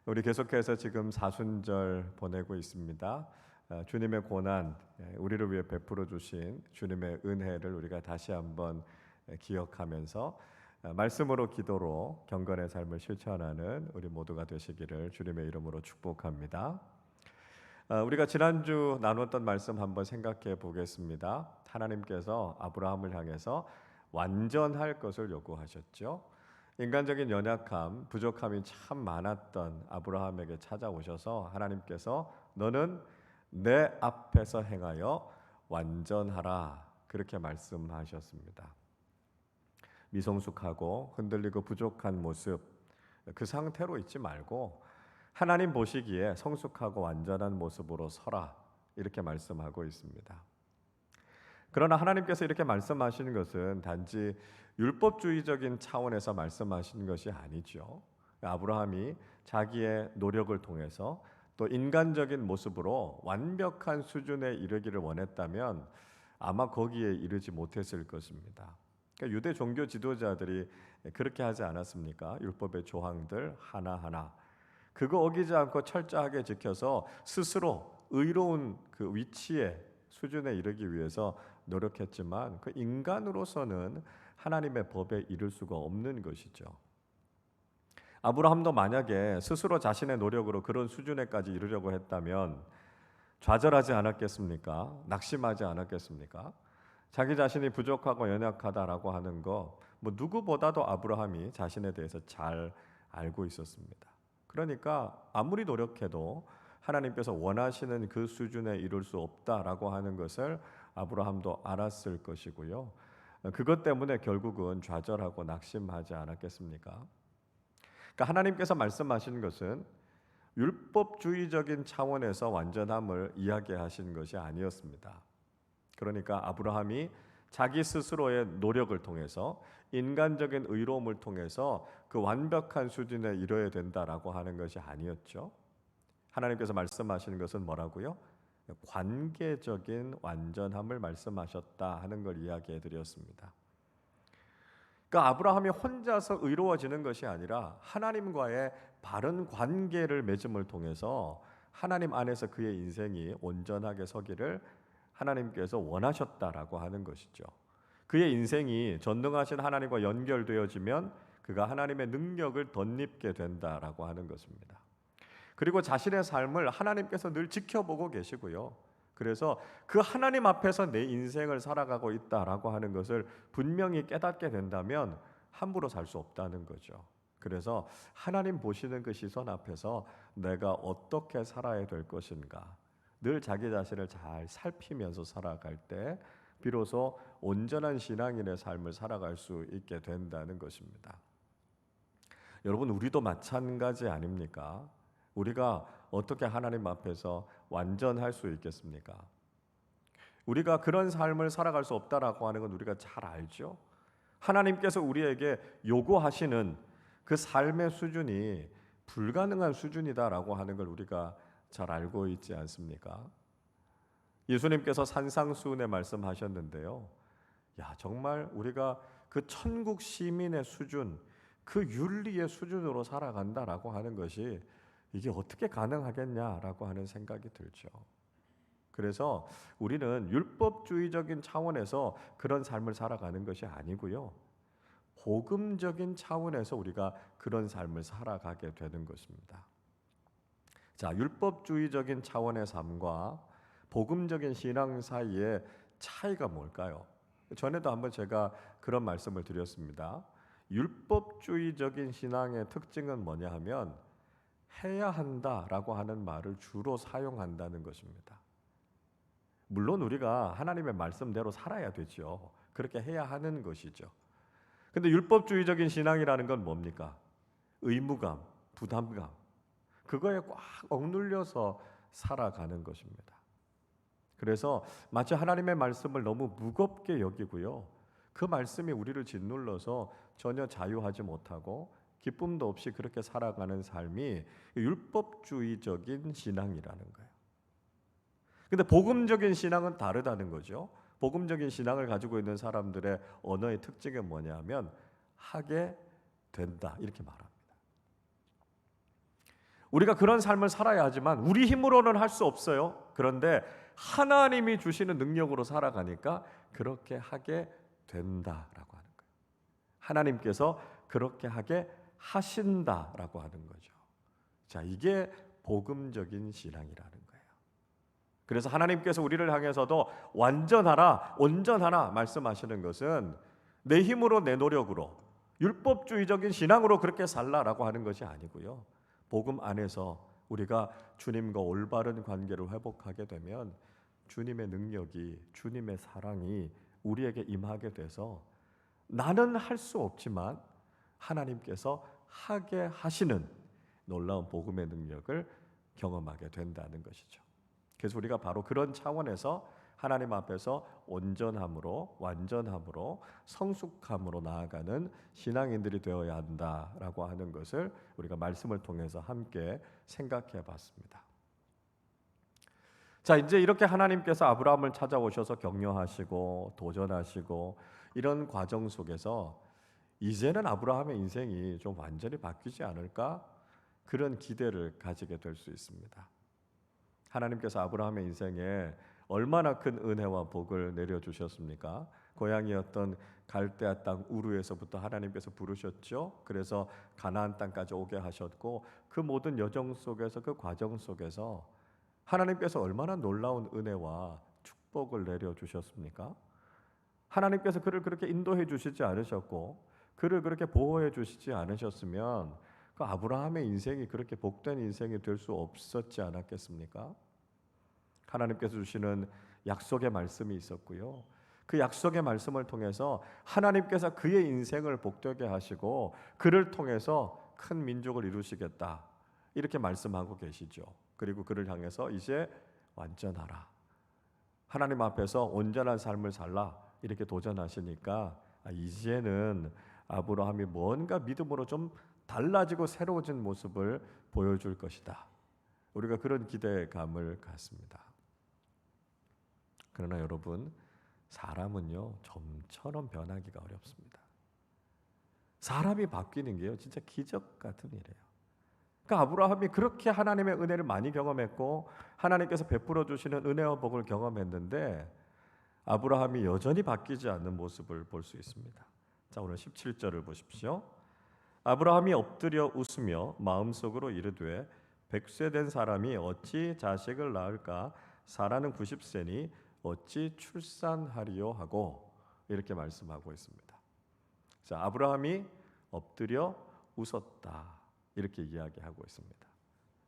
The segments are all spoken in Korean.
우리 계속해서 지금 사순절 보내고 있습니다. 주님의 고난, 우리를 위해 베풀어 주신 주님의 은혜를 우리가 다시 한번 기억하면서 말씀으로 기도로 경건의 삶을 실천하는 우리 모두가 되시기를 주님의 이름으로 축복합니다. 우리가 지난주 나눴던 말씀 한번 생각해 보겠습니다. 하나님께서 아브라함을 향해서 완전할 것을 요구하셨죠. 인간적인 연약함, 부족함이 참 많았던 아브라함에게 찾아오셔서 하나님께서 너는 내 앞에서 행하여 완전하라 그렇게 말씀하셨습니다. 미성숙하고 흔들리고 부족한 모습 그 상태로 있지 말고 하나님 보시기에 성숙하고 완전한 모습으로 서라 이렇게 말씀하고 있습니다. 그러나 하나님께서 이렇게 말씀하시는 것은 단지 율법주의적인 차원에서 말씀하시는 것이 아니죠. 아브라함이 자기의 노력을 통해서 또 인간적인 모습으로 완벽한 수준에 이르기를 원했다면 아마 거기에 이르지 못했을 것입니다. 그러니까 유대 종교 지도자들이 그렇게 하지 않았습니까? 율법의 조항들 하나하나 그거 어기지 않고 철저하게 지켜서 스스로 의로운 그 위치에 수준에 이르기 위해서 노력했지만 그 인간으로서는 하나님의 법에 이를 수가 없는 것이죠. 아브라함도 만약에 스스로 자신의 노력으로 그런 수준에까지 이르려고 했다면 좌절하지 않았겠습니까? 낙심하지 않았겠습니까? 자기 자신이 부족하고 연약하다라고 하는 거 뭐 누구보다도 아브라함이 자신에 대해서 잘 알고 있었습니다. 그러니까 아무리 노력해도 하나님께서 원하시는 그 수준에 이룰 수 없다라고 하는 것을 아브라함도 알았을 것이고요. 그것 때문에 결국은 좌절하고 낙심하지 않았겠습니까? 그러니까 하나님께서 말씀하신 것은 율법주의적인 차원에서 완전함을 이야기하신 것이 아니었습니다. 그러니까 아브라함이 자기 스스로의 노력을 통해서 인간적인 의로움을 통해서 그 완벽한 수준에 이뤄야 된다라고 하는 것이 아니었죠. 하나님께서 말씀하시는 것은 뭐라고요? 관계적인 완전함을 말씀하셨다 하는 걸 이야기해 드렸습니다. 그러니까 아브라함이 혼자서 의로워지는 것이 아니라 하나님과의 바른 관계를 맺음을 통해서 하나님 안에서 그의 인생이 온전하게 서기를 하나님께서 원하셨다라고 하는 것이죠. 그의 인생이 전능하신 하나님과 연결되어지면 그가 하나님의 능력을 덧입게 된다라고 하는 것입니다. 그리고 자신의 삶을 하나님께서 늘 지켜보고 계시고요. 그래서 그 하나님 앞에서 내 인생을 살아가고 있다라고 하는 것을 분명히 깨닫게 된다면 함부로 살 수 없다는 거죠. 그래서 하나님 보시는 그 시선 앞에서 내가 어떻게 살아야 될 것인가 늘 자기 자신을 잘 살피면서 살아갈 때 비로소 온전한 신앙인의 삶을 살아갈 수 있게 된다는 것입니다. 여러분 우리도 마찬가지 아닙니까? 우리가 어떻게 하나님 앞에서 완전할 수 있겠습니까? 우리가 그런 삶을 살아갈 수 없다라고 하는 건 우리가 잘 알죠. 하나님께서 우리에게 요구하시는 그 삶의 수준이 불가능한 수준이다라고 하는 걸 우리가 잘 알고 있지 않습니까? 예수님께서 산상수훈에 말씀하셨는데요. 야, 정말 우리가 그 천국 시민의 수준, 그 윤리의 수준으로 살아간다라고 하는 것이 이게 어떻게 가능하겠냐라고 하는 생각이 들죠. 그래서 우리는 율법주의적인 차원에서 그런 삶을 살아가는 것이 아니고요. 복음적인 차원에서 우리가 그런 삶을 살아가게 되는 것입니다. 자, 율법주의적인 차원의 삶과 복음적인 신앙 사이의 차이가 뭘까요? 전에도 한번 제가 그런 말씀을 드렸습니다. 율법주의적인 신앙의 특징은 뭐냐 하면 해야 한다라고 하는 말을 주로 사용한다는 것입니다. 물론 우리가 하나님의 말씀대로 살아야 되죠. 그렇게 해야 하는 것이죠. 근데 율법주의적인 신앙이라는 건 뭡니까? 의무감, 부담감. 그거에 꽉 억눌려서 살아가는 것입니다. 그래서 마치 하나님의 말씀을 너무 무겁게 여기고요. 그 말씀이 우리를 짓눌러서 전혀 자유하지 못하고 기쁨도 없이 그렇게 살아가는 삶이 율법주의적인 신앙이라는 거예요. 근데 복음적인 신앙은 다르다는 거죠. 복음적인 신앙을 가지고 있는 사람들의 언어의 특징이 뭐냐면 하게 된다 이렇게 말합니다. 우리가 그런 삶을 살아야 하지만 우리 힘으로는 할 수 없어요. 그런데 하나님이 주시는 능력으로 살아가니까 그렇게 하게 된다라고 하는 거예요. 하나님께서 그렇게 하게 하신다라고 하는 거죠. 자, 이게 복음적인 신앙이라는 거예요. 그래서 하나님께서 우리를 향해서도 완전하라, 온전하라 말씀하시는 것은 내 힘으로, 내 노력으로, 율법주의적인 신앙으로 그렇게 살라라고 하는 것이 아니고요. 복음 안에서 우리가 주님과 올바른 관계를 회복하게 되면 주님의 능력이, 주님의 사랑이 우리에게 임하게 돼서 나는 할 수 없지만 하나님께서 하게 하시는 놀라운 복음의 능력을 경험하게 된다는 것이죠. 그래서 우리가 바로 그런 차원에서 하나님 앞에서 온전함으로, 완전함으로, 성숙함으로 나아가는 신앙인들이 되어야 한다라고 하는 것을 우리가 말씀을 통해서 함께 생각해 봤습니다. 자, 이제 이렇게 하나님께서 아브라함을 찾아오셔서 격려하시고 도전하시고 이런 과정 속에서 이제는 아브라함의 인생이 좀 완전히 바뀌지 않을까? 그런 기대를 가지게 될 수 있습니다. 하나님께서 아브라함의 인생에 얼마나 큰 은혜와 복을 내려주셨습니까? 고향이었던 갈대아 땅 우르에서부터 하나님께서 부르셨죠. 그래서 가나안 땅까지 오게 하셨고 그 모든 여정 속에서, 그 과정 속에서 하나님께서 얼마나 놀라운 은혜와 축복을 내려주셨습니까? 하나님께서 그를 그렇게 인도해 주시지 않으셨고 그를 그렇게 보호해 주시지 않으셨으면 그 아브라함의 인생이 그렇게 복된 인생이 될 수 없었지 않았겠습니까? 하나님께서 주시는 약속의 말씀이 있었고요. 그 약속의 말씀을 통해서 하나님께서 그의 인생을 복되게 하시고 그를 통해서 큰 민족을 이루시겠다 이렇게 말씀하고 계시죠. 그리고 그를 향해서 이제 완전하라, 하나님 앞에서 온전한 삶을 살라 이렇게 도전하시니까 이제는 아브라함이 뭔가 믿음으로 좀 달라지고 새로워진 모습을 보여줄 것이다. 우리가 그런 기대감을 갖습니다. 그러나 여러분, 사람은요 좀처럼 변하기가 어렵습니다. 사람이 바뀌는 게요 진짜 기적 같은 일이에요. 그러니까 아브라함이 그렇게 하나님의 은혜를 많이 경험했고 하나님께서 베풀어 주시는 은혜와 복을 경험했는데 아브라함이 여전히 바뀌지 않는 모습을 볼 수 있습니다. 자, 오늘 17절을 보십시오. 아브라함이 엎드려 웃으며 마음속으로 이르되 100세 된 사람이 어찌 자식을 낳을까? 사라는 90세니 어찌 출산하리요 하고 이렇게 말씀하고 있습니다. 자, 아브라함이 엎드려 웃었다 이렇게 이야기하고 있습니다.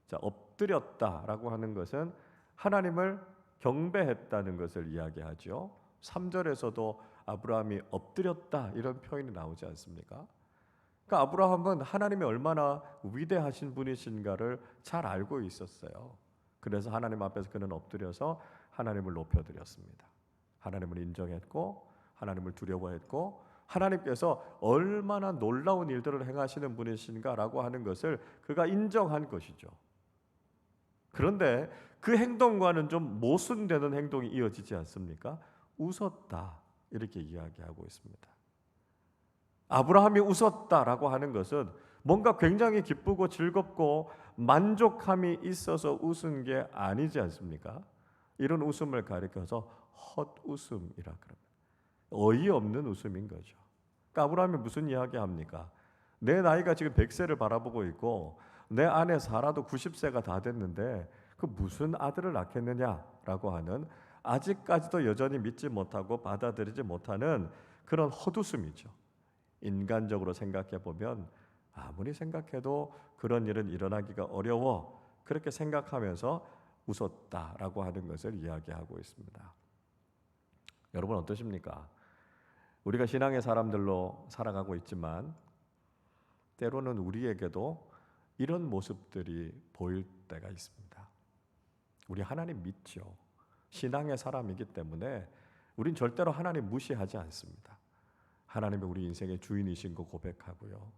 자, 엎드렸다라고 하는 것은 하나님을 경배했다는 것을 이야기하죠. 3절에서도 아브라함이 엎드렸다 이런 표현이 나오지 않습니까? 그러니까 아브라함은 하나님이 얼마나 위대하신 분이신가를 잘 알고 있었어요. 그래서 하나님 앞에서 그는 엎드려서 하나님을 높여드렸습니다. 하나님을 인정했고 하나님을 두려워했고 하나님께서 얼마나 놀라운 일들을 행하시는 분이신가라고 하는 것을 그가 인정한 것이죠. 그런데 그 행동과는 좀 모순되는 행동이 이어지지 않습니까? 웃었다 이렇게 이야기하고 있습니다. 아브라함이 웃었다라고 하는 것은 뭔가 굉장히 기쁘고 즐겁고 만족함이 있어서 웃은 게 아니지 않습니까? 이런 웃음을 가리켜서 헛웃음이라 그럽니다. 어이없는 웃음인 거죠. 그러니까 아브라함이 무슨 이야기 합니까? 내 나이가 지금 100세를 바라보고 있고 내 아내 사라도 90세가 다 됐는데 그 무슨 아들을 낳겠느냐라고 하는 아직까지도 여전히 믿지 못하고 받아들이지 못하는 그런 헛웃음이죠. 인간적으로 생각해 보면 아무리 생각해도 그런 일은 일어나기가 어려워 그렇게 생각하면서 웃었다라고 하는 것을 이야기하고 있습니다. 여러분 어떠십니까? 우리가 신앙의 사람들로 살아가고 있지만 때로는 우리에게도 이런 모습들이 보일 때가 있습니다. 우리 하나님 믿죠. 신앙의 사람이기 때문에 우린 절대로 하나님 무시하지 않습니다. 하나님이 우리 인생의 주인이신 거 고백하고요.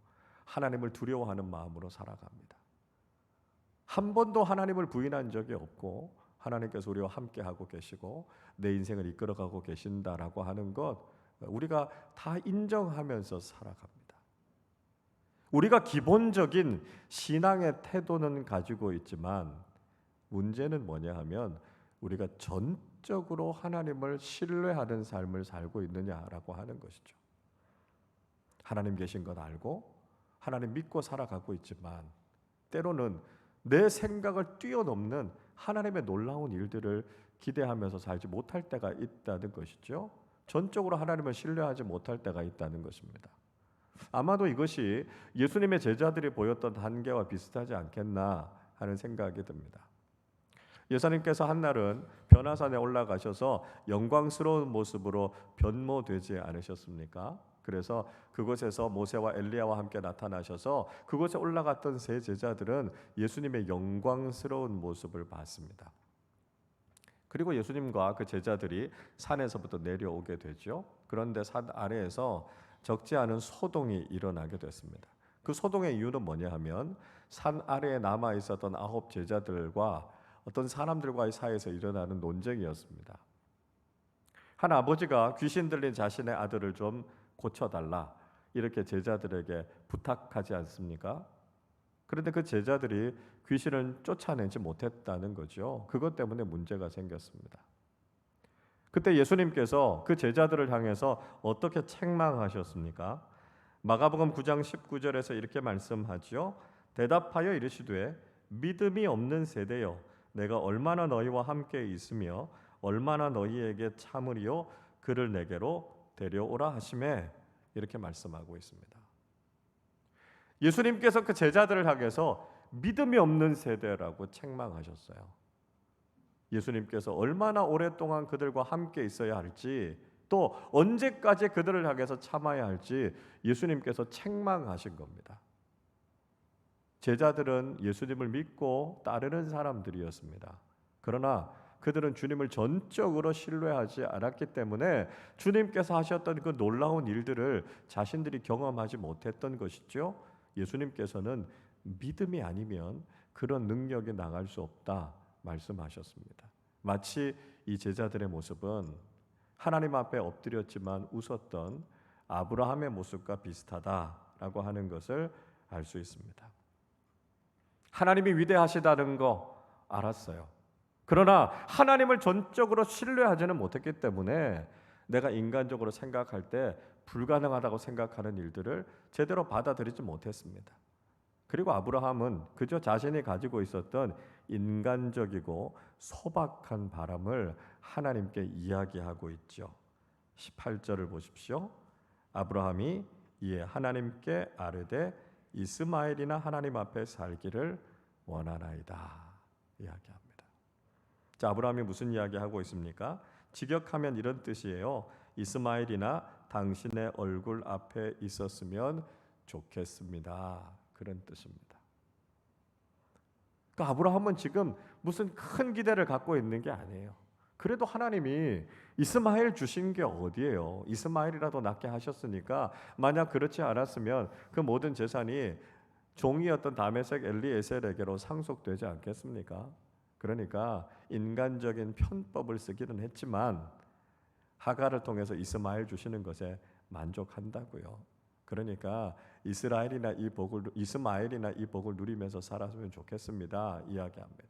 하나님을 두려워하는 마음으로 살아갑니다. 한 번도 하나님을 부인한 적이 없고 하나님께서 우리와 함께하고 계시고 내 인생을 이끌어가고 계신다라고 하는 것 우리가 다 인정하면서 살아갑니다. 우리가 기본적인 신앙의 태도는 가지고 있지만 문제는 뭐냐 하면 우리가 전적으로 하나님을 신뢰하는 삶을 살고 있느냐라고 하는 것이죠. 하나님 계신 것 알고 하나님 믿고 살아가고 있지만 때로는 내 생각을 뛰어넘는 하나님의 놀라운 일들을 기대하면서 살지 못할 때가 있다는 것이죠. 전적으로 하나님을 신뢰하지 못할 때가 있다는 것입니다. 아마도 이것이 예수님의 제자들이 보였던 한계와 비슷하지 않겠나 하는 생각이 듭니다. 예수님께서 한날은 변화산에 올라가셔서 영광스러운 모습으로 변모되지 않으셨습니까? 그래서 그곳에서 모세와 엘리야와 함께 나타나셔서 그곳에 올라갔던 세 제자들은 예수님의 영광스러운 모습을 봤습니다. 그리고 예수님과 그 제자들이 산에서부터 내려오게 되죠. 그런데 산 아래에서 적지 않은 소동이 일어나게 됐습니다. 그 소동의 이유는 뭐냐 하면 산 아래에 남아 있었던 9 제자들과 어떤 사람들과의 사이에서 일어나는 논쟁이었습니다. 한 아버지가 귀신 들린 자신의 아들을 좀 고쳐달라 이렇게 제자들에게 부탁하지 않습니까? 그런데 그 제자들이 귀신을 쫓아내지 못했다는 거죠. 그것 때문에 문제가 생겼습니다. 그때 예수님께서 그 제자들을 향해서 어떻게 책망하셨습니까? 마가복음 9장 19절에서 이렇게 말씀하죠. 대답하여 이르시되 믿음이 없는 세대여 내가 얼마나 너희와 함께 있으며 얼마나 너희에게 참으리요 그를 내게로 데려오라 하시매 이렇게 말씀하고 있습니다. 예수님께서 그 제자들을 향해서 믿음이 없는 세대라고 책망하셨어요. 예수님께서 얼마나 오랫동안 그들과 함께 있어야 할지 또 언제까지 그들을 향해서 참아야 할지 예수님께서 책망하신 겁니다. 제자들은 예수님을 믿고 따르는 사람들이었습니다. 그러나 그들은 주님을 전적으로 신뢰하지 않았기 때문에 주님께서 하셨던 그 놀라운 일들을 자신들이 경험하지 못했던 것이죠. 예수님께서는 믿음이 아니면 그런 능력이 나갈 수 없다 말씀하셨습니다. 마치 이 제자들의 모습은 하나님 앞에 엎드렸지만 웃었던 아브라함의 모습과 비슷하다라고 하는 것을 알 수 있습니다. 하나님이 위대하시다는 거 알았어요. 그러나 하나님을 전적으로 신뢰하지는 못했기 때문에 내가 인간적으로 생각할 때 불가능하다고 생각하는 일들을 제대로 받아들이지 못했습니다. 그리고 아브라함은 그저 자신이 가지고 있었던 인간적이고 소박한 바람을 하나님께 이야기하고 있죠. 18절을 보십시오. 아브라함이 이에 하나님께 아뢰되 이스마엘이나 하나님 앞에 살기를 원하나이다 이야기합니다. 자, 아브라함이 무슨 이야기하고 있습니까? 직역하면 이런 뜻이에요. 이스마엘이나 당신의 얼굴 앞에 있었으면 좋겠습니다. 그런 뜻입니다. 그러니까 아브라함은 지금 무슨 큰 기대를 갖고 있는 게 아니에요. 그래도 하나님이 이스마엘 주신 게 어디예요? 이스마엘이라도 낳게 하셨으니까 만약 그렇지 않았으면 그 모든 재산이 종이었던 다메섹 엘리에셀에게로 상속되지 않겠습니까? 그러니까 인간적인 편법을 쓰기는 했지만 하갈을 통해서 이스마엘 주시는 것에 만족한다고요. 그러니까 이스마엘이나 이 복을 누리면서 살았으면 좋겠습니다. 이야기합니다.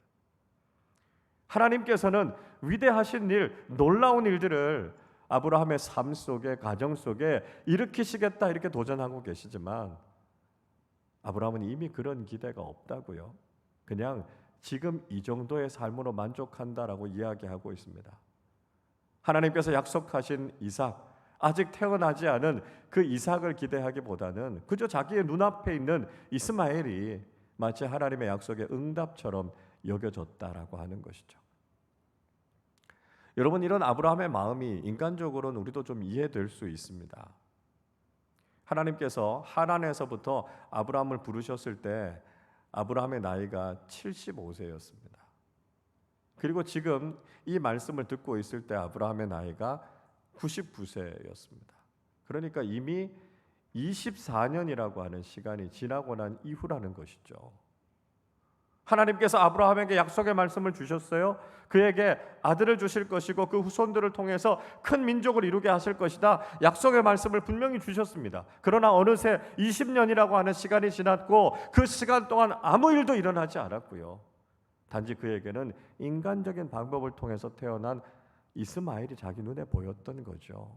하나님께서는 위대하신 일, 놀라운 일들을 아브라함의 삶 속에, 가정 속에 일으키시겠다 이렇게 도전하고 계시지만 아브라함은 이미 그런 기대가 없다고요. 그냥 지금 이 정도의 삶으로 만족한다라고 이야기하고 있습니다. 하나님께서 약속하신 이삭, 아직 태어나지 않은 그 이삭을 기대하기보다는 그저 자기의 눈앞에 있는 이스마엘이 마치 하나님의 약속의 응답처럼 여겨졌다라고 하는 것이죠. 여러분, 이런 아브라함의 마음이 인간적으로는 우리도 좀 이해될 수 있습니다. 하나님께서 하란에서부터 아브라함을 부르셨을 때 아브라함의 나이가 75세였습니다. 그리고 지금 이 말씀을 듣고 있을 때 아브라함의 나이가 99세였습니다. 그러니까 이미 24년이라고 하는 시간이 지나고 난 이후라는 것이죠. 하나님께서 아브라함에게 약속의 말씀을 주셨어요. 그에게 아들을 주실 것이고 그 후손들을 통해서 큰 민족을 이루게 하실 것이다. 약속의 말씀을 분명히 주셨습니다. 그러나 어느새 20년이라고 하는 시간이 지났고 그 시간 동안 아무 일도 일어나지 않았고요. 단지 그에게는 인간적인 방법을 통해서 태어난 이스마엘이 자기 눈에 보였던 거죠.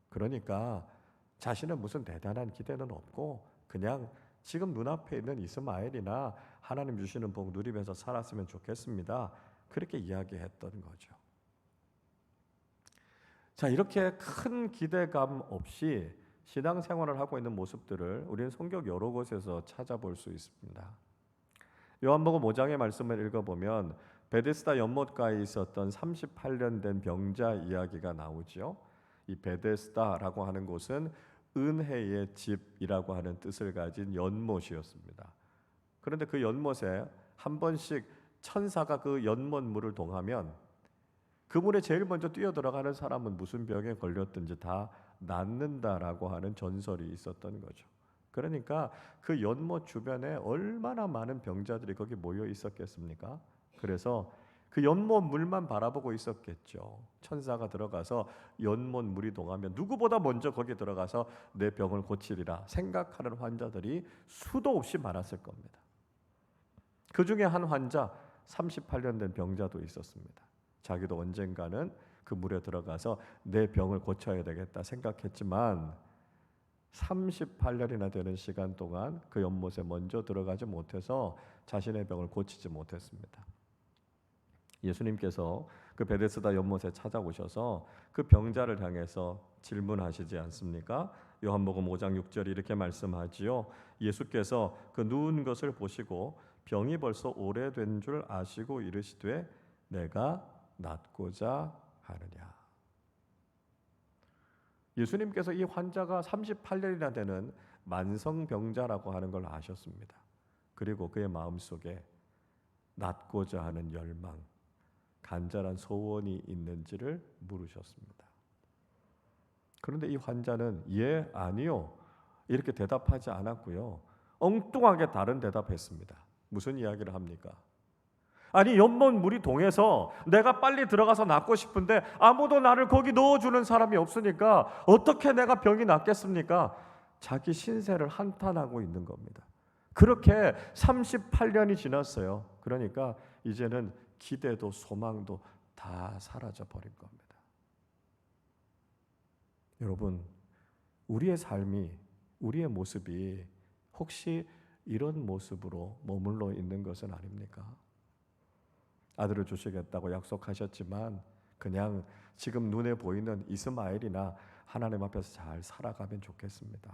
그러니까 자신은 무슨 대단한 기대는 없고 그냥 지금 눈앞에 있는 이스마엘이나 하나님 주시는 복 누리면서 살았으면 좋겠습니다. 그렇게 이야기했던 거죠. 자, 이렇게 큰 기대감 없이 신앙생활을 하고 있는 모습들을 우리는 성경 여러 곳에서 찾아볼 수 있습니다. 요한복음 5장의 말씀을 읽어보면 베데스다 연못가에 있었던 38년 된 병자 이야기가 나오죠. 이 베데스다라고 하는 곳은 은혜의 집이라고 하는 뜻을 가진 연못이었습니다. 그런데 그 연못에 한 번씩 천사가 그 연못 물을 동하면 그 물에 제일 먼저 뛰어 들어가는 사람은 무슨 병에 걸렸든지 다 낫는다라고 하는 전설이 있었던 거죠. 그러니까 그 연못 주변에 얼마나 많은 병자들이 거기 모여 있었겠습니까? 그래서 그 연못 물만 바라보고 있었겠죠. 천사가 들어가서 연못 물이 동하면 누구보다 먼저 거기 들어가서 내 병을 고치리라 생각하는 환자들이 수도 없이 많았을 겁니다. 그 중에 한 환자 38년 된 병자도 있었습니다. 자기도 언젠가는 그 물에 들어가서 내 병을 고쳐야 되겠다 생각했지만 38년이나 되는 시간 동안 그 연못에 먼저 들어가지 못해서 자신의 병을 고치지 못했습니다. 예수님께서 그 베데스다 연못에 찾아오셔서 그 병자를 향해서 질문하시지 않습니까? 요한복음 5장 6절이 이렇게 말씀하지요. 예수께서 그 누운 것을 보시고 병이 벌써 오래된 줄 아시고 이르시되 내가 낫고자 하느냐. 예수님께서 이 환자가 38년이나 되는 만성병자라고 하는 걸 아셨습니다. 그리고 그의 마음속에 낫고자 하는 열망, 간절한 소원이 있는지를 물으셨습니다. 그런데 이 환자는 예, 아니요 이렇게 대답하지 않았고요. 엉뚱하게 다른 대답했습니다. 무슨 이야기를 합니까? 아니 연못 물이 동해서 내가 빨리 들어가서 낫고 싶은데 아무도 나를 거기 넣어주는 사람이 없으니까 어떻게 내가 병이 낫겠습니까? 자기 신세를 한탄하고 있는 겁니다. 그렇게 38년이 지났어요. 그러니까 이제는 기대도 소망도 다 사라져 버린 겁니다. 여러분, 우리의 삶이, 우리의 모습이 혹시 이런 모습으로 머물러 있는 것은 아닙니까? 아들을 주시겠다고 약속하셨지만 그냥 지금 눈에 보이는 이스마엘이나 하나님 앞에서 잘 살아가면 좋겠습니다.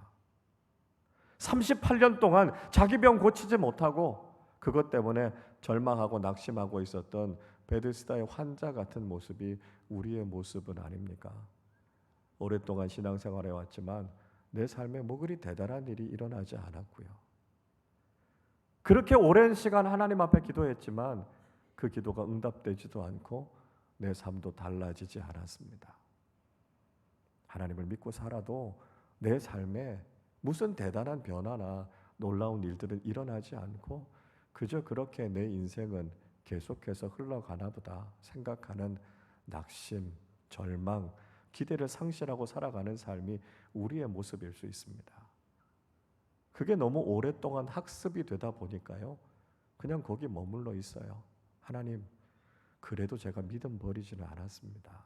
38년 동안 자기 병 고치지 못하고 그것 때문에 절망하고 낙심하고 있었던 베데스다의 환자 같은 모습이 우리의 모습은 아닙니까? 오랫동안 신앙생활해 왔지만 내 삶에 뭐 그리 대단한 일이 일어나지 않았고요. 그렇게 오랜 시간 하나님 앞에 기도했지만 그 기도가 응답되지도 않고 내 삶도 달라지지 않았습니다. 하나님을 믿고 살아도 내 삶에 무슨 대단한 변화나 놀라운 일들은 일어나지 않고 그저 그렇게 내 인생은 계속해서 흘러가나 보다 생각하는 낙심, 절망, 기대를 상실하고 살아가는 삶이 우리의 모습일 수 있습니다. 그게 너무 오랫동안 학습이 되다 보니까요. 그냥 거기 머물러 있어요. 하나님, 그래도 제가 믿음 버리지는 않았습니다.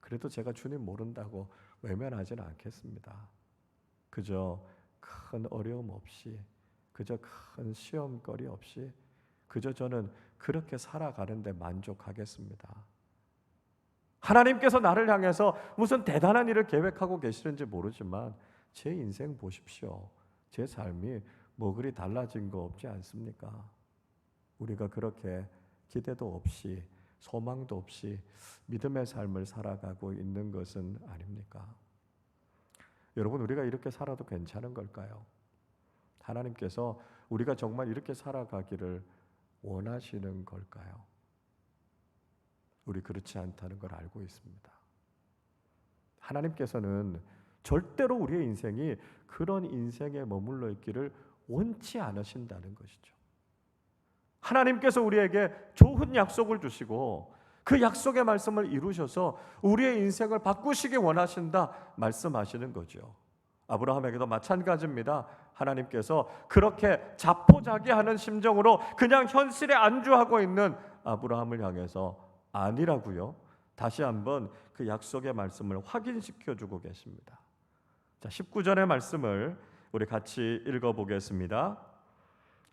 그래도 제가 주님 모른다고 외면하지는 않겠습니다. 그저 큰 어려움 없이, 그저 큰 시험거리 없이, 그저 저는 그렇게 살아가는데 만족하겠습니다. 하나님께서 나를 향해서 무슨 대단한 일을 계획하고 계시는지 모르지만 제 인생 보십시오. 제 삶이 뭐 그리 달라진 거 없지 않습니까? 우리가 그렇게 기대도 없이 소망도 없이 믿음의 삶을 살아가고 있는 것은 아닙니까? 여러분, 우리가 이렇게 살아도 괜찮은 걸까요? 하나님께서 우리가 정말 이렇게 살아가기를 원하시는 걸까요? 우리 그렇지 않다는 걸 알고 있습니다. 하나님께서는 절대로 우리의 인생이 그런 인생에 머물러 있기를 원치 않으신다는 것이죠. 하나님께서 우리에게 좋은 약속을 주시고 그 약속의 말씀을 이루셔서 우리의 인생을 바꾸시기 원하신다 말씀하시는 거죠. 아브라함에게도 마찬가지입니다. 하나님께서 그렇게 자포자기하는 심정으로 그냥 현실에 안주하고 있는 아브라함을 향해서 아니라고요. 다시 한번 그 약속의 말씀을 확인시켜 주고 계십니다. 자, 19절의 말씀을 우리 같이 읽어 보겠습니다.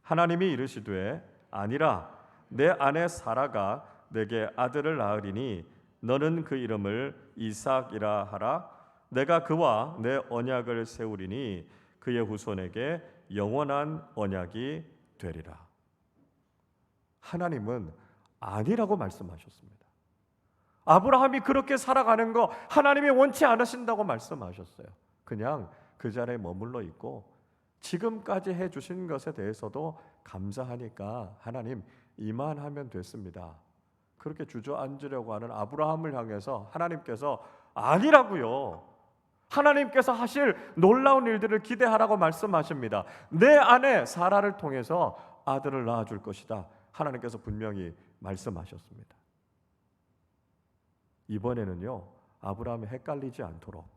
하나님이 이르시되 아니라 내 아내 사라가 내게 아들을 낳으리니 너는 그 이름을 이삭이라 하라. 내가 그와 내 언약을 세우리니 그의 후손에게 영원한 언약이 되리라. 하나님은 아니라고 말씀하셨습니다. 아브라함이 그렇게 살아가는 거 하나님이 원치 않으신다고 말씀하셨어요. 그냥 그 자리에 머물러 있고 지금까지 해주신 것에 대해서도 감사하니까 하나님 이만하면 됐습니다. 그렇게 주저앉으려고 하는 아브라함을 향해서 하나님께서 아니라고요. 하나님께서 하실 놀라운 일들을 기대하라고 말씀하십니다. 내 아내 사라를 통해서 아들을 낳아줄 것이다. 하나님께서 분명히 말씀하셨습니다. 이번에는요, 아브라함이 헷갈리지 않도록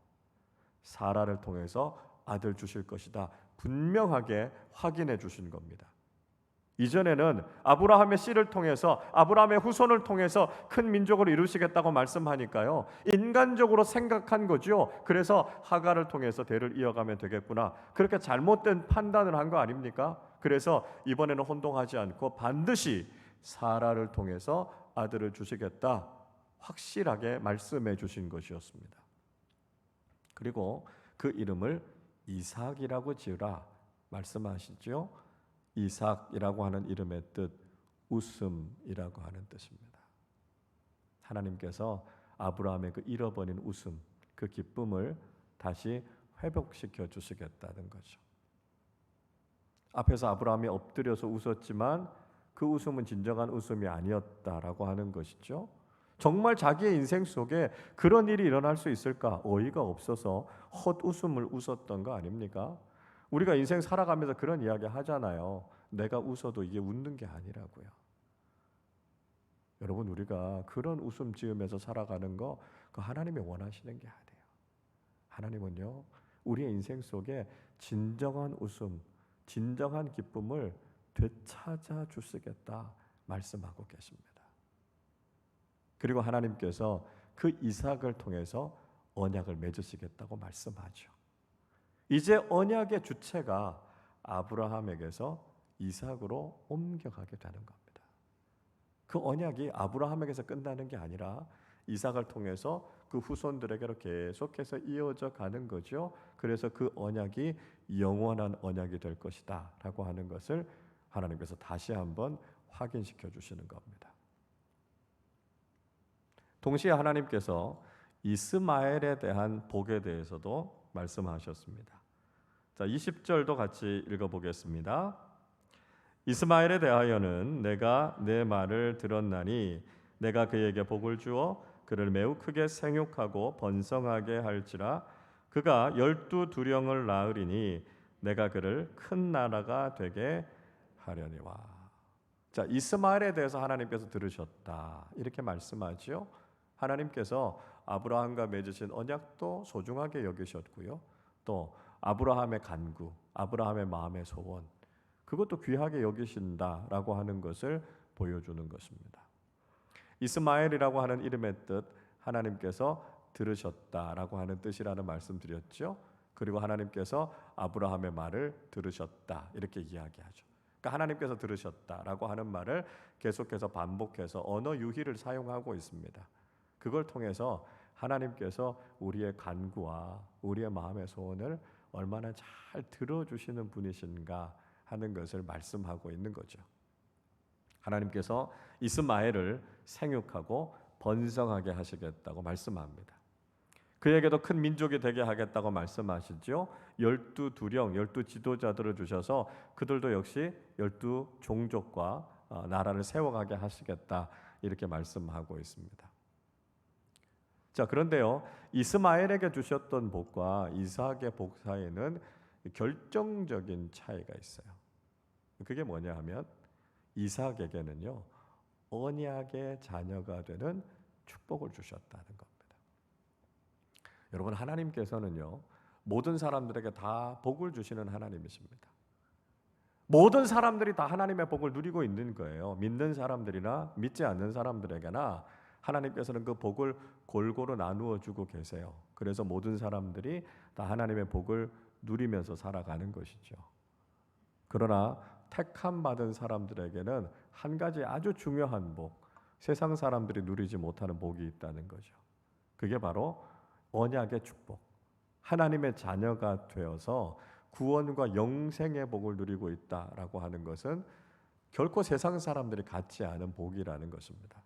사라를 통해서 아들 주실 것이다. 분명하게 확인해 주신 겁니다. 이전에는 아브라함의 씨를 통해서 아브라함의 후손을 통해서 큰 민족을 이루시겠다고 말씀하니까요, 인간적으로 생각한 거죠. 그래서 하갈을 통해서 대를 이어가면 되겠구나, 그렇게 잘못된 판단을 한 거 아닙니까? 그래서 이번에는 혼동하지 않고 반드시 사라를 통해서 아들을 주시겠다 확실하게 말씀해 주신 것이었습니다. 그리고 그 이름을 이삭이라고 지으라 말씀하시죠. 이삭이라고 하는 이름의 뜻 웃음이라고 하는 뜻입니다. 하나님께서 아브라함의 그 잃어버린 웃음, 그 기쁨을 다시 회복시켜 주시겠다는 거죠. 앞에서 아브라함이 엎드려서 웃었지만 그 웃음은 진정한 웃음이 아니었다라고 하는 것이죠. 정말 자기의 인생 속에 그런 일이 일어날 수 있을까? 어이가 없어서 헛웃음을 웃었던 거 아닙니까? 우리가 인생 살아가면서 그런 이야기 하잖아요. 내가 웃어도 이게 웃는 게 아니라고요. 여러분, 우리가 그런 웃음 지으면서 살아가는 거 그 하나님이 원하시는 게 아니에요. 하나님은요, 우리의 인생 속에 진정한 웃음, 진정한 기쁨을 되찾아 주시겠다 말씀하고 계십니다. 그리고 하나님께서 그 이삭을 통해서 언약을 맺으시겠다고 말씀하죠. 이제 언약의 주체가 아브라함에게서 이삭으로 옮겨가게 되는 겁니다. 그 언약이 아브라함에게서 끝나는 게 아니라 이삭을 통해서 그 후손들에게로 계속해서 이어져 가는 거죠. 그래서 그 언약이 영원한 언약이 될 것이다 라고 하는 것을 하나님께서 다시 한번 확인시켜 주시는 겁니다. 동시에 하나님께서 이스마엘에 대한 복에 대해서도 말씀하셨습니다. 자, 20절도 같이 읽어보겠습니다. 이스마엘에 대하여는 내가 내 말을 들었나니 내가 그에게 복을 주어 그를 매우 크게 생육하고 번성하게 할지라. 그가 12두령을 낳으리니 내가 그를 큰 나라가 되게 하려니와. 자, 이스마엘에 대해서 하나님께서 들으셨다 이렇게 말씀하죠. 하나님께서 아브라함과 맺으신 언약도 소중하게 여기셨고요, 또 아브라함의 간구, 아브라함의 마음의 소원, 그것도 귀하게 여기신다라고 하는 것을 보여주는 것입니다. 이스마엘이라고 하는 이름의 뜻, 하나님께서 들으셨다라고 하는 뜻이라는 말씀드렸죠. 그리고 하나님께서 아브라함의 말을 들으셨다 이렇게 이야기하죠. 그러니까 하나님께서 들으셨다라고 하는 말을 계속해서 반복해서 언어 유희를 사용하고 있습니다. 그걸 통해서 하나님께서 우리의 간구와 우리의 마음의 소원을 얼마나 잘 들어주시는 분이신가 하는 것을 말씀하고 있는 거죠. 하나님께서 이스마엘을 생육하고 번성하게 하시겠다고 말씀합니다. 그에게도 큰 민족이 되게 하겠다고 말씀하시죠. 12두령, 12지도자들을 주셔서 그들도 역시 12종족과 나라를 세워가게 하시겠다 이렇게 말씀하고 있습니다. 자, 그런데요, 이스마엘에게 주셨던 복과 이삭의 복 사이에는 결정적인 차이가 있어요. 그게 뭐냐 하면 이삭에게는요 언약의 자녀가 되는 축복을 주셨다는 겁니다. 여러분, 하나님께서는요 모든 사람들에게 다 복을 주시는 하나님이십니다. 모든 사람들이 다 하나님의 복을 누리고 있는 거예요. 믿는 사람들이나 믿지 않는 사람들에게나 하나님께서는 그 복을 골고루 나누어 주고 계세요. 그래서 모든 사람들이 다 하나님의 복을 누리면서 살아가는 것이죠. 그러나 택함 받은 사람들에게는 한 가지 아주 중요한 복, 세상 사람들이 누리지 못하는 복이 있다는 거죠. 그게 바로 언약의 축복, 하나님의 자녀가 되어서 구원과 영생의 복을 누리고 있다라고 하는 것은 결코 세상 사람들이 갖지 않은 복이라는 것입니다.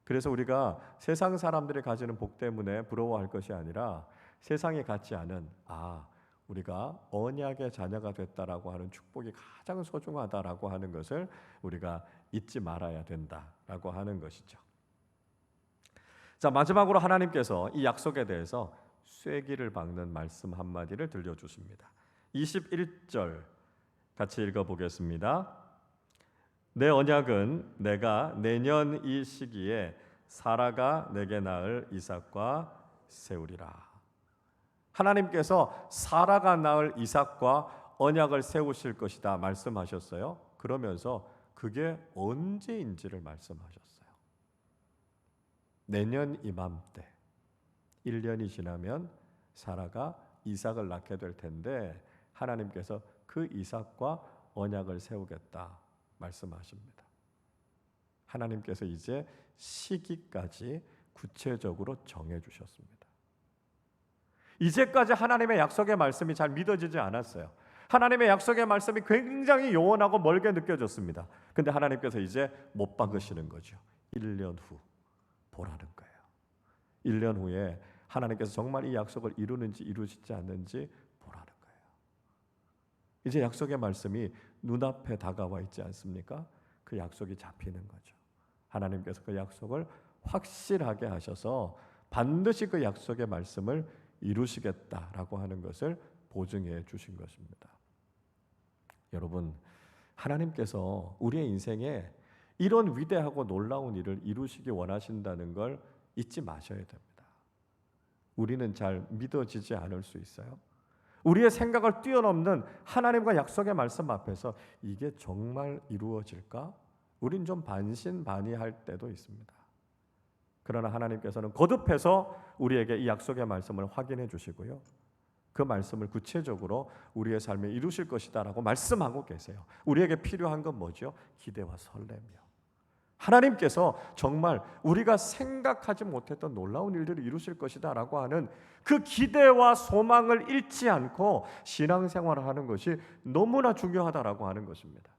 그래서 우리가 세상 사람들이 가지는 복 때문에 부러워할 것이 아니라 세상이 갖지 않은 우리가 언약의 자녀가 됐다라고 하는 축복이 가장 소중하다라고 하는 것을 우리가 잊지 말아야 된다라고 하는 것이죠. 자, 마지막으로 하나님께서 이 약속에 대해서 쐐기를 박는 말씀 한마디를 들려주십니다. 21절 같이 읽어보겠습니다. 내 언약은 내가 내년 이 시기에 사라가 내게 낳을 이삭과 세우리라. 하나님께서 사라가 낳을 이삭과 언약을 세우실 것이다 말씀하셨어요. 그러면서 그게 언제인지를 말씀하셨어요. 내년 이맘때 1년이 지나면 사라가 이삭을 낳게 될 텐데 하나님께서 그 이삭과 언약을 세우겠다 말씀하십니다. 하나님께서 이제 시기까지 구체적으로 정해 주셨습니다. 이제까지 하나님의 약속의 말씀이 잘 믿어지지 않았어요. 하나님의 약속의 말씀이 굉장히 요원하고 멀게 느껴졌습니다. 근데 하나님께서 이제 못 박으시는 거죠. 1년 후 보라는 거예요. 1년 후에 하나님께서 정말 이 약속을 이루는지 이루시지 않는지 보라는 거예요. 이제 약속의 말씀이 눈앞에 다가와 있지 않습니까? 그 약속이 잡히는 거죠. 하나님께서 그 약속을 확실하게 하셔서 반드시 그 약속의 말씀을 이루시겠다라고 하는 것을 보증해 주신 것입니다. 여러분, 하나님께서 우리의 인생에 이런 위대하고 놀라운 일을 이루시기 원하신다는 걸 잊지 마셔야 됩니다. 우리는 잘 믿어지지 않을 수 있어요. 우리의 생각을 뛰어넘는 하나님과 약속의 말씀 앞에서 이게 정말 이루어질까? 우린 좀 반신반의할 때도 있습니다. 그러나 하나님께서는 거듭해서 우리에게 이 약속의 말씀을 확인해 주시고요. 그 말씀을 구체적으로 우리의 삶에 이루실 것이다라고 말씀하고 계세요. 우리에게 필요한 건 뭐죠? 기대와 설렘이요. 하나님께서 정말 우리가 생각하지 못했던 놀라운 일들을 이루실 것이다라고 하는 그 기대와 소망을 잃지 않고 신앙생활을 하는 것이 너무나 중요하다라고 하는 것입니다.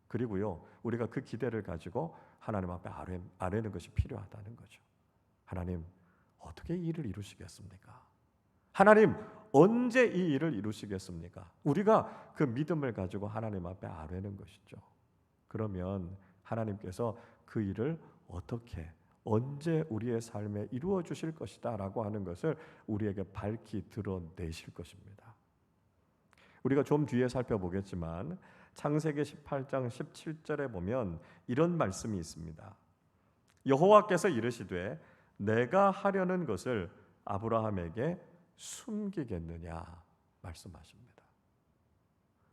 그리고요, 우리가 그 기대를 가지고 하나님 앞에 아뢰는 것이 필요하다는 거죠. 하나님, 어떻게 이 일을 이루시겠습니까? 하나님, 언제 이 일을 이루시겠습니까? 우리가 그 믿음을 가지고 하나님 앞에 아뢰는 것이죠. 그러면 하나님께서 그 일을 어떻게 언제 우리의 삶에 이루어 주실 것이다 라고 하는 것을 우리에게 밝히 드러내실 것입니다. 우리가 좀 뒤에 살펴보겠지만 창세기 18장 17절에 보면 이런 말씀이 있습니다. 여호와께서 이르시되 내가 하려는 것을 아브라함에게 숨기겠느냐 말씀하십니다.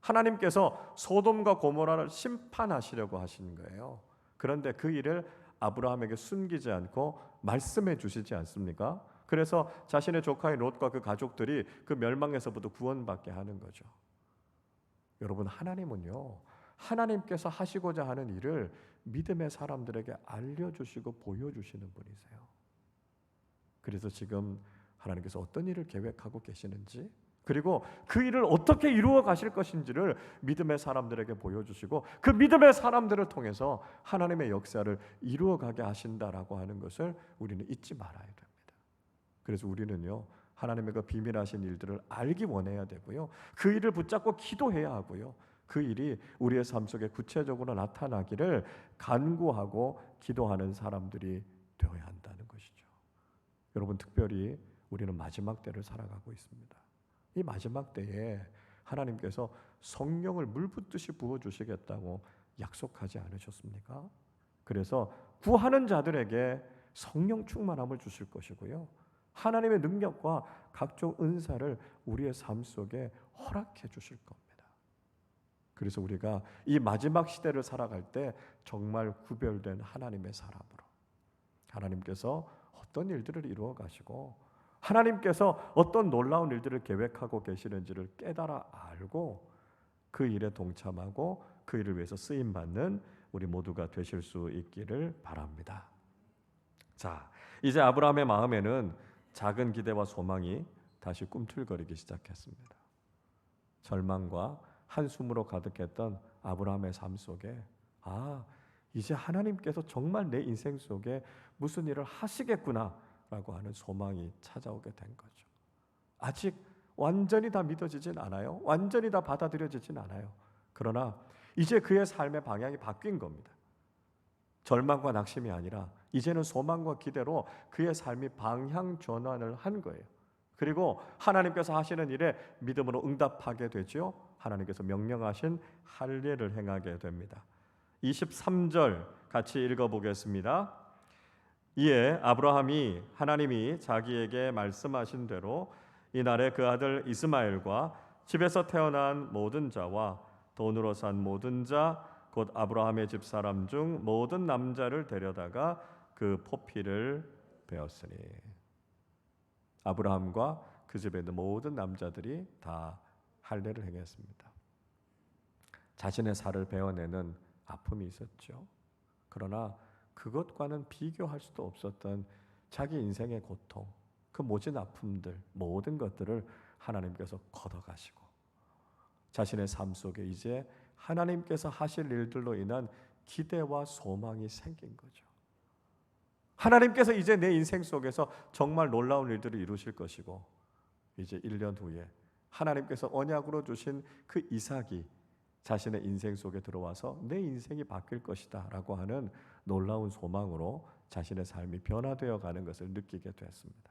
하나님께서 소돔과 고모라를 심판하시려고 하신 거예요. 그런데 그 일을 아브라함에게 숨기지 않고 말씀해 주시지 않습니까? 그래서 자신의 조카인 롯과 그 가족들이 그 멸망에서부터 구원받게 하는 거죠. 여러분, 하나님은요, 하나님께서 하시고자 하는 일을 믿음의 사람들에게 알려주시고 보여주시는 분이세요. 그래서 지금 하나님께서 어떤 일을 계획하고 계시는지, 그리고 그 일을 어떻게 이루어 가실 것인지를 믿음의 사람들에게 보여주시고 그 믿음의 사람들을 통해서 하나님의 역사를 이루어 가게 하신다라고 하는 것을 우리는 잊지 말아야 됩니다. 그래서 우리는요, 하나님의 그 비밀하신 일들을 알기 원해야 되고요, 그 일을 붙잡고 기도해야 하고요, 그 일이 우리의 삶 속에 구체적으로 나타나기를 간구하고 기도하는 사람들이 되어야 한다는 것이죠. 여러분, 특별히 우리는 마지막 때를 살아가고 있습니다. 이 마지막 때에 하나님께서 성령을 물붓듯이 부어주시겠다고 약속하지 않으셨습니까? 그래서 구하는 자들에게 성령 충만함을 주실 것이고요, 하나님의 능력과 각종 은사를 우리의 삶 속에 허락해 주실 겁니다. 그래서 우리가 이 마지막 시대를 살아갈 때 정말 구별된 하나님의 사람으로, 하나님께서 어떤 일들을 이루어 가시고 하나님께서 어떤 놀라운 일들을 계획하고 계시는지를 깨달아 알고 그 일에 동참하고 그 일을 위해서 쓰임 받는 우리 모두가 되실 수 있기를 바랍니다. 자, 이제 아브라함의 마음에는 작은 기대와 소망이 다시 꿈틀거리기 시작했습니다. 절망과 한숨으로 가득했던 아브라함의 삶 속에 이제 하나님께서 정말 내 인생 속에 무슨 일을 하시겠구나라고 하는 소망이 찾아오게 된 거죠. 아직 완전히 다 믿어지진 않아요. 완전히 다 받아들여지진 않아요. 그러나 이제 그의 삶의 방향이 바뀐 겁니다. 절망과 낙심이 아니라 이제는 소망과 기대로 그의 삶이 방향 전환을 한 거예요. 그리고 하나님께서 하시는 일에 믿음으로 응답하게 되죠. 하나님께서 명령하신 할례를 행하게 됩니다. 23절 같이 읽어보겠습니다. 이에 아브라함이 하나님이 자기에게 말씀하신 대로 이날에 그 아들 이스마엘과 집에서 태어난 모든 자와 돈으로 산 모든 자 곧 아브라함의 집사람 중 모든 남자를 데려다가 그 포피를 베었으니, 아브라함과 그 집에 있는 모든 남자들이 다 할례를 행했습니다. 자신의 살을 베어내는 아픔이 있었죠. 그러나 그것과는 비교할 수도 없었던 자기 인생의 고통, 그 모진 아픔들, 모든 것들을 하나님께서 걷어가시고 자신의 삶 속에 이제 하나님께서 하실 일들로 인한 기대와 소망이 생긴 거죠. 하나님께서 이제 내 인생 속에서 정말 놀라운 일들을 이루실 것이고, 이제 1년 후에 하나님께서 언약으로 주신 그 이삭이 자신의 인생 속에 들어와서 내 인생이 바뀔 것이다 라고 하는 놀라운 소망으로 자신의 삶이 변화되어 가는 것을 느끼게 됐습니다.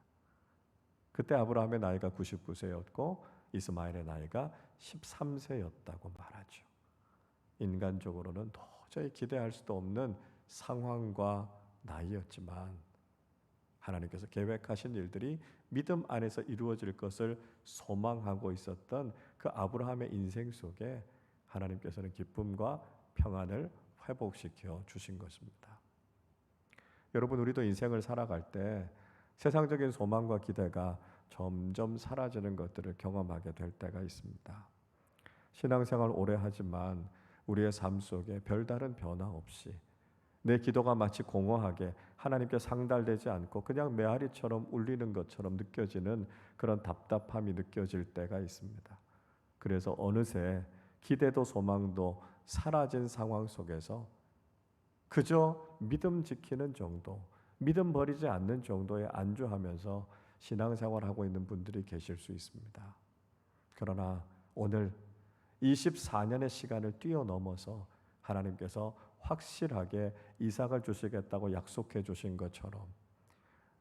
그때 아브라함의 나이가 99세였고 이스마엘의 나이가 13세였다고 말하죠. 인간적으로는 도저히 기대할 수도 없는 상황과 나이였지만 하나님께서 계획하신 일들이 믿음 안에서 이루어질 것을 소망하고 있었던 그 아브라함의 인생 속에 하나님께서는 기쁨과 평안을 회복시켜 주신 것입니다. 여러분, 우리도 인생을 살아갈 때 세상적인 소망과 기대가 점점 사라지는 것들을 경험하게 될 때가 있습니다. 신앙생활 오래 하지만 우리의 삶 속에 별다른 변화 없이 내 기도가 마치 공허하게 하나님께 상달되지 않고 그냥 메아리처럼 울리는 것처럼 느껴지는 그런 답답함이 느껴질 때가 있습니다. 그래서 어느새 기대도 소망도 사라진 상황 속에서 그저 믿음 지키는 정도, 믿음 버리지 않는 정도에 안주하면서 신앙생활하고 있는 분들이 계실 수 있습니다. 그러나 오늘 24년의 시간을 뛰어넘어서 하나님께서 확실하게 이삭을 주시겠다고 약속해 주신 것처럼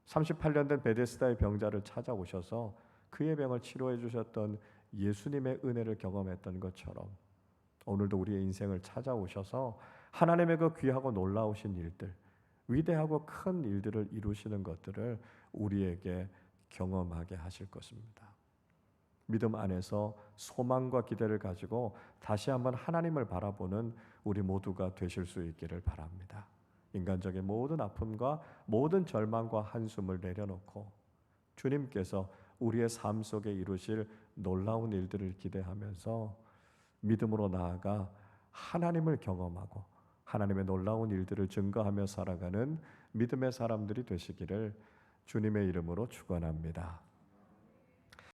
38년 된 베데스다의 병자를 찾아오셔서 그의 병을 치료해 주셨던 예수님의 은혜를 경험했던 것처럼 오늘도 우리의 인생을 찾아오셔서 하나님의 그 귀하고 놀라우신 일들, 위대하고 큰 일들을 이루시는 것들을 우리에게 경험하게 하실 것입니다. 믿음 안에서 소망과 기대를 가지고 다시 한번 하나님을 바라보는 우리 모두가 되실 수 있기를 바랍니다. 인간적인 모든 아픔과 모든 절망과 한숨을 내려놓고 주님께서 우리의 삶 속에 이루실 놀라운 일들을 기대하면서 믿음으로 나아가 하나님을 경험하고 하나님의 놀라운 일들을 증거하며 살아가는 믿음의 사람들이 되시기를 주님의 이름으로 축원합니다.